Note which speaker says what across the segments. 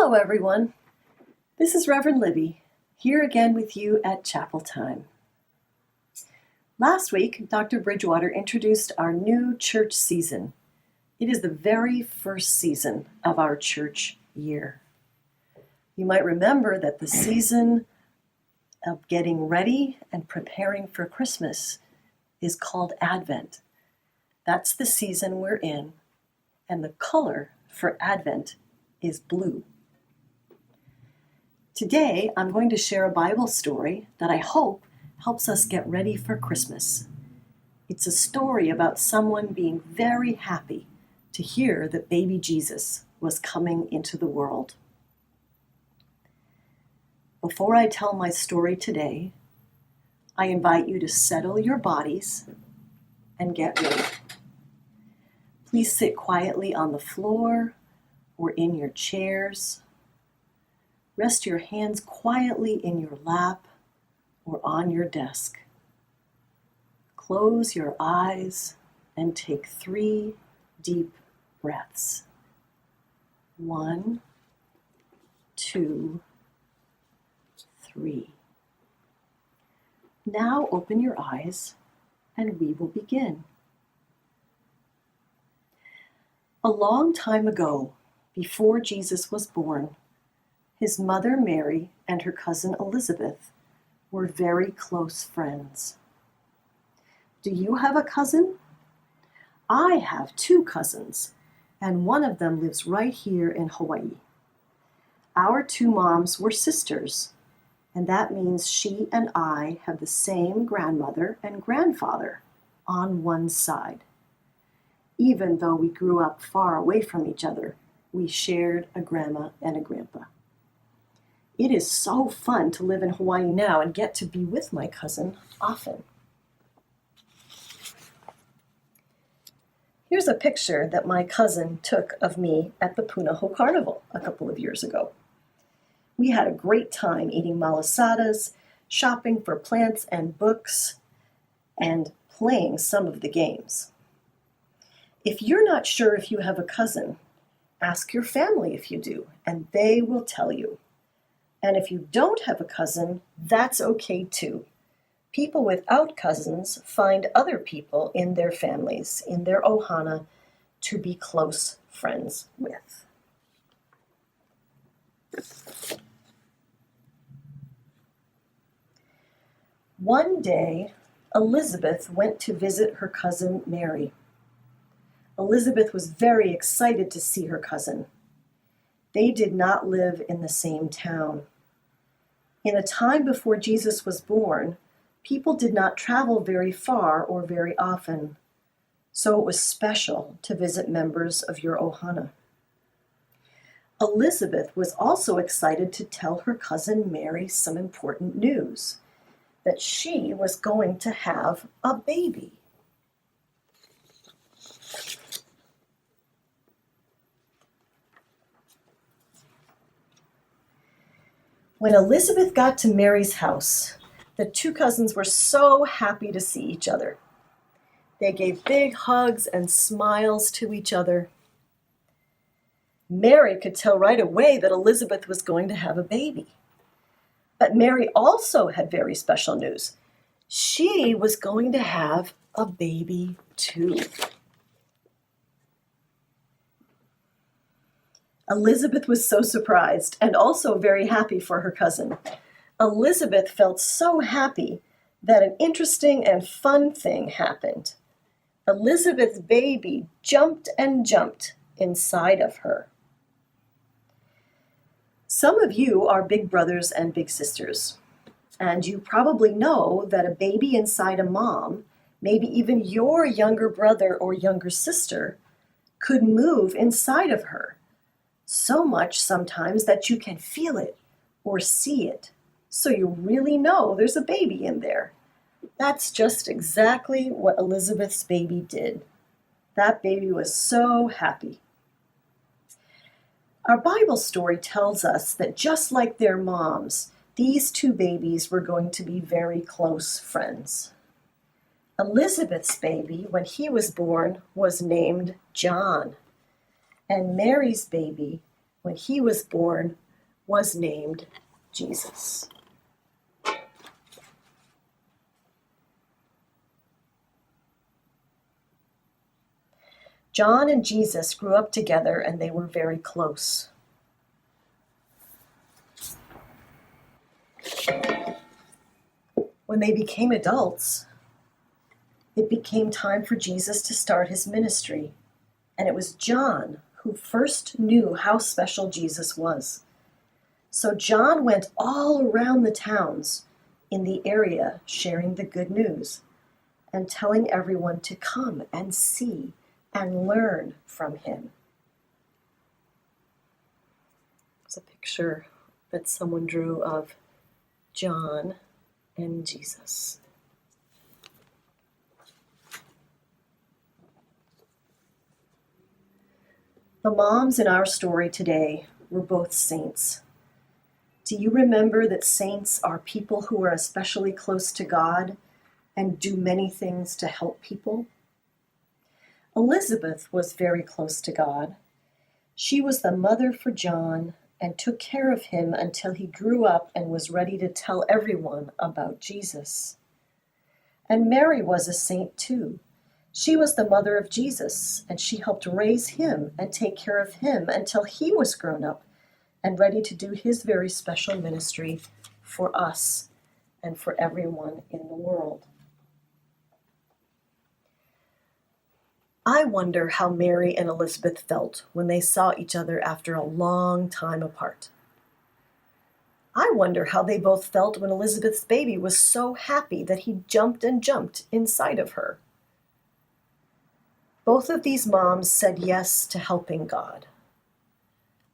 Speaker 1: Hello, everyone. This is Reverend Libby, here again with you at Chapel Time. Last week, Dr. Bridgewater introduced our new church season. It is the very first season of our church year. You might remember that the season of getting ready and preparing for Christmas is called Advent. That's the season we're in, and the color for Advent is blue. Today, I'm going to share a Bible story that I hope helps us get ready for Christmas. It's a story about someone being very happy to hear that baby Jesus was coming into the world. Before I tell my story today, I invite you to settle your bodies and get ready. Please sit quietly on the floor or in your chairs. Rest your hands quietly in your lap or on your desk. Close your eyes and take 3 deep breaths. 1, 2, 3. Now open your eyes and we will begin. A long time ago, before Jesus was born, his mother Mary and her cousin Elizabeth were very close friends. Do you have a cousin? I have 2 cousins, and one of them lives right here in Hawaii. Our 2 moms were sisters, and that means she and I have the same grandmother and grandfather on one side. Even though we grew up far away from each other, we shared a grandma and a grandpa. It is so fun to live in Hawaii now and get to be with my cousin often. Here's a picture that my cousin took of me at the Punahou Carnival a couple of years ago. We had a great time eating malasadas, shopping for plants and books, and playing some of the games. If you're not sure if you have a cousin, ask your family if you do, and they will tell you. And if you don't have a cousin, that's okay too. People without cousins find other people in their families, in their ohana, to be close friends with. One day, Elizabeth went to visit her cousin Mary. Elizabeth was very excited to see her cousin. They did not live in the same town. In a time before Jesus was born, people did not travel very far or very often, so it was special to visit members of your ohana. Elizabeth was also excited to tell her cousin Mary some important news, that she was going to have a baby. When Elizabeth got to Mary's house, the 2 cousins were so happy to see each other. They gave big hugs and smiles to each other. Mary could tell right away that Elizabeth was going to have a baby. But Mary also had very special news. She was going to have a baby too. Elizabeth was so surprised and also very happy for her cousin. Elizabeth felt so happy that an interesting and fun thing happened. Elizabeth's baby jumped and jumped inside of her. Some of you are big brothers and big sisters, and you probably know that a baby inside a mom, maybe even your younger brother or younger sister, could move inside of her. So much sometimes that you can feel it or see it. So you really know there's a baby in there. That's just exactly what Elizabeth's baby did. That baby was so happy. Our Bible story tells us that just like their moms, these 2 babies were going to be very close friends. Elizabeth's baby, when he was born, was named John. And Mary's baby, when he was born, was named Jesus. John and Jesus grew up together, and they were very close. When they became adults, it became time for Jesus to start his ministry, and it was John who first knew how special Jesus was. So John went all around the towns in the area sharing the good news and telling everyone to come and see and learn from him. It's a picture that someone drew of John and Jesus. The moms in our story today were both saints. Do you remember that saints are people who are especially close to God and do many things to help people? Elizabeth was very close to God. She was the mother for John and took care of him until he grew up and was ready to tell everyone about Jesus. And Mary was a saint too. She was the mother of Jesus, and she helped raise him and take care of him until he was grown up and ready to do his very special ministry for us and for everyone in the world. I wonder how Mary and Elizabeth felt when they saw each other after a long time apart. I wonder how they both felt when Elizabeth's baby was so happy that he jumped and jumped inside of her. Both of these moms said yes to helping God.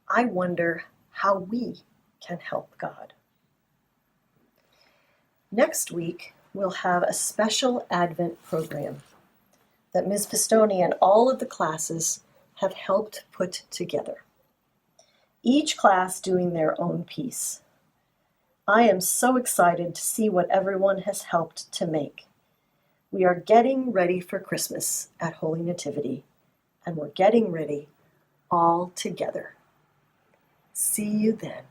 Speaker 1: I wonder how we can help God. Next week, we'll have a special Advent program that Ms. Pistoni and all of the classes have helped put together, each class doing their own piece. I am so excited to see what everyone has helped to make. We are getting ready for Christmas at Holy Nativity, and we're getting ready all together. See you then.